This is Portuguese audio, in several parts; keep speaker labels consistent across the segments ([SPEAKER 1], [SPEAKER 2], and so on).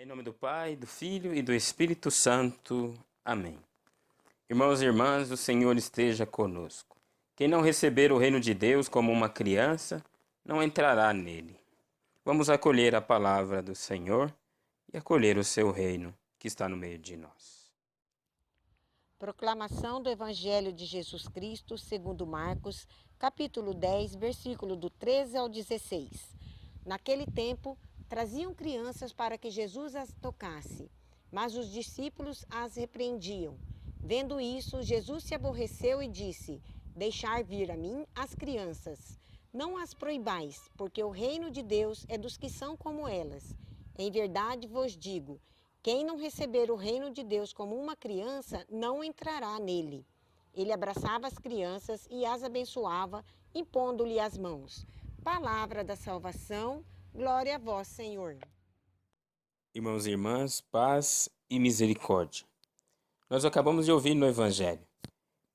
[SPEAKER 1] Em nome do Pai, do Filho e do Espírito Santo. Amém. Irmãos e irmãs, o Senhor esteja conosco. Quem não receber o reino de Deus como uma criança, não entrará nele. Vamos acolher a palavra do Senhor e acolher o seu reino que está no meio de nós.
[SPEAKER 2] Proclamação do Evangelho de Jesus Cristo, segundo Marcos, capítulo 10, versículo do 13 ao 16. Naquele tempo, traziam crianças para que Jesus as tocasse, mas os discípulos as repreendiam. Vendo isso, Jesus se aborreceu e disse: Deixai vir a mim as crianças. Não as proibais, porque o reino de Deus é dos que são como elas. Em verdade vos digo, quem não receber o reino de Deus como uma criança, não entrará nele. Ele abraçava as crianças e as abençoava, impondo-lhe as mãos. Palavra da salvação, glória a vós, Senhor.
[SPEAKER 1] Irmãos e irmãs, paz e misericórdia. Nós acabamos de ouvir no Evangelho: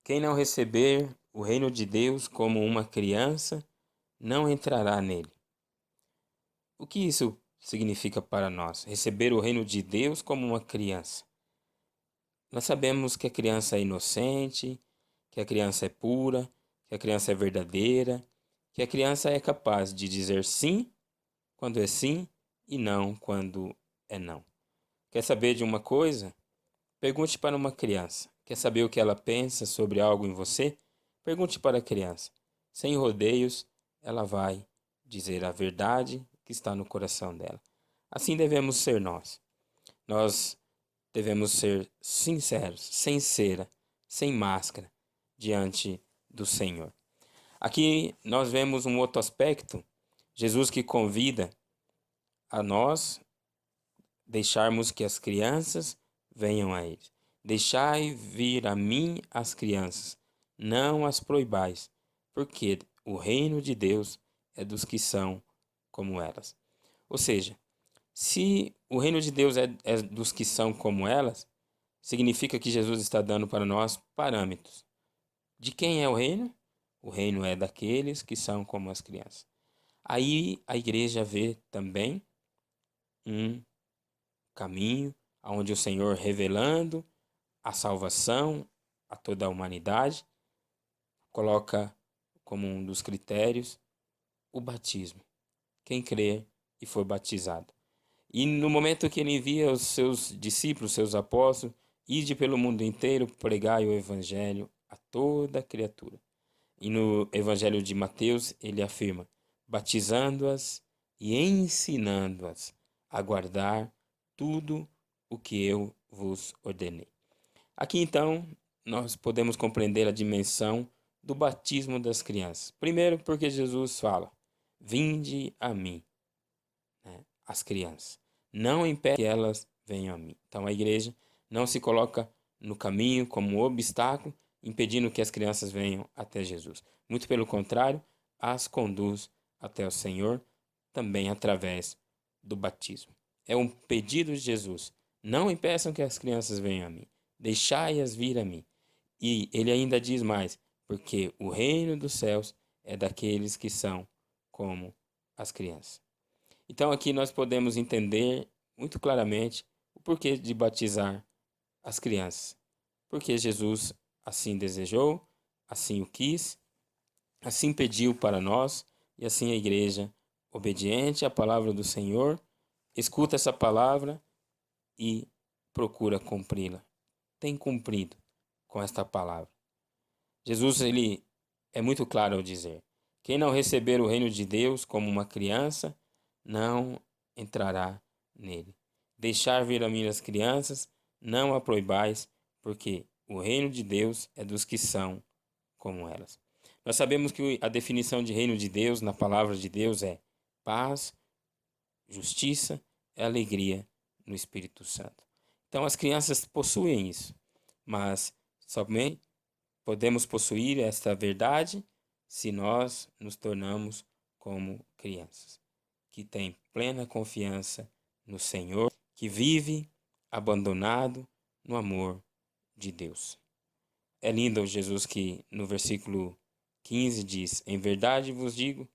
[SPEAKER 1] quem não receber o reino de Deus como uma criança, não entrará nele. O que isso significa para nós? Receber o reino de Deus como uma criança. Nós sabemos que a criança é inocente, que a criança é pura, que a criança é verdadeira, que a criança é capaz de dizer sim quando é sim e não quando é não. Quer saber de uma coisa? Pergunte para uma criança. Quer saber o que ela pensa sobre algo em você? Pergunte para a criança. Sem rodeios, ela vai dizer a verdade que está no coração dela. Assim devemos ser nós. Nós devemos ser sinceros, sem cera, sem máscara, diante do Senhor. Aqui nós vemos um outro aspecto, Jesus que convida a nós deixarmos que as crianças venham a Ele. Deixai vir a mim as crianças, não as proibais, porque o reino de Deus é dos que são como elas. Ou seja, se o reino de Deus é dos que são como elas, significa que Jesus está dando para nós parâmetros. De quem é o reino? O reino é daqueles que são como as crianças. Aí a igreja vê também um caminho onde o Senhor, revelando a salvação a toda a humanidade, coloca como um dos critérios o batismo. Quem crer e for batizado. E no momento que ele envia os seus discípulos, seus apóstolos, ide pelo mundo inteiro, pregai o evangelho a toda criatura. E no evangelho de Mateus ele afirma, batizando-as e ensinando-as a guardar tudo o que eu vos ordenei. Aqui então nós podemos compreender a dimensão do batismo das crianças. Primeiro porque Jesus fala, vinde a mim, as crianças. Não impede que elas venham a mim. Então a igreja não se coloca no caminho como obstáculo, impedindo que as crianças venham até Jesus. Muito pelo contrário, as conduz até o Senhor, também através do batismo. É um pedido de Jesus. Não impeçam que as crianças venham a mim. Deixai-as vir a mim. E ele ainda diz mais, porque o reino dos céus é daqueles que são como as crianças. Então aqui nós podemos entender muito claramente o porquê de batizar as crianças. Porque Jesus assim desejou, assim o quis, assim pediu para nós e assim a igreja, obediente à palavra do Senhor, escuta essa palavra e procura cumpri-la. Tem cumprido com esta palavra. Jesus ele é muito claro ao dizer: quem não receber o reino de Deus como uma criança, não entrará nele. Deixar vir a mim as crianças, não a proibais, porque o reino de Deus é dos que são como elas. Nós sabemos que a definição de reino de Deus na palavra de Deus é paz, justiça e alegria no Espírito Santo. Então as crianças possuem isso, mas somente podemos possuir esta verdade se nós nos tornamos como crianças, que têm plena confiança no Senhor, que vive abandonado no amor de Deus. É lindo Jesus que no versículo 15 diz: em verdade vos digo,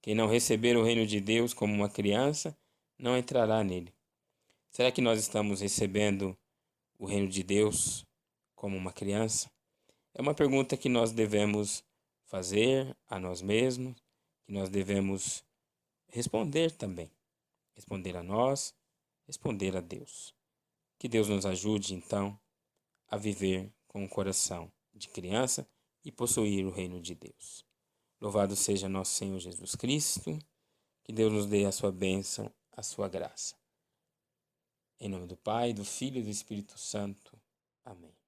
[SPEAKER 1] quem não receber o reino de Deus como uma criança, não entrará nele. Será que nós estamos recebendo o reino de Deus como uma criança? É uma pergunta que nós devemos fazer a nós mesmos, que nós devemos responder também. Responder a nós, responder a Deus. Que Deus nos ajude, então, a viver com o coração de criança e possuir o reino de Deus. Louvado seja nosso Senhor Jesus Cristo, que Deus nos dê a sua bênção, a sua graça. Em nome do Pai, do Filho e do Espírito Santo. Amém.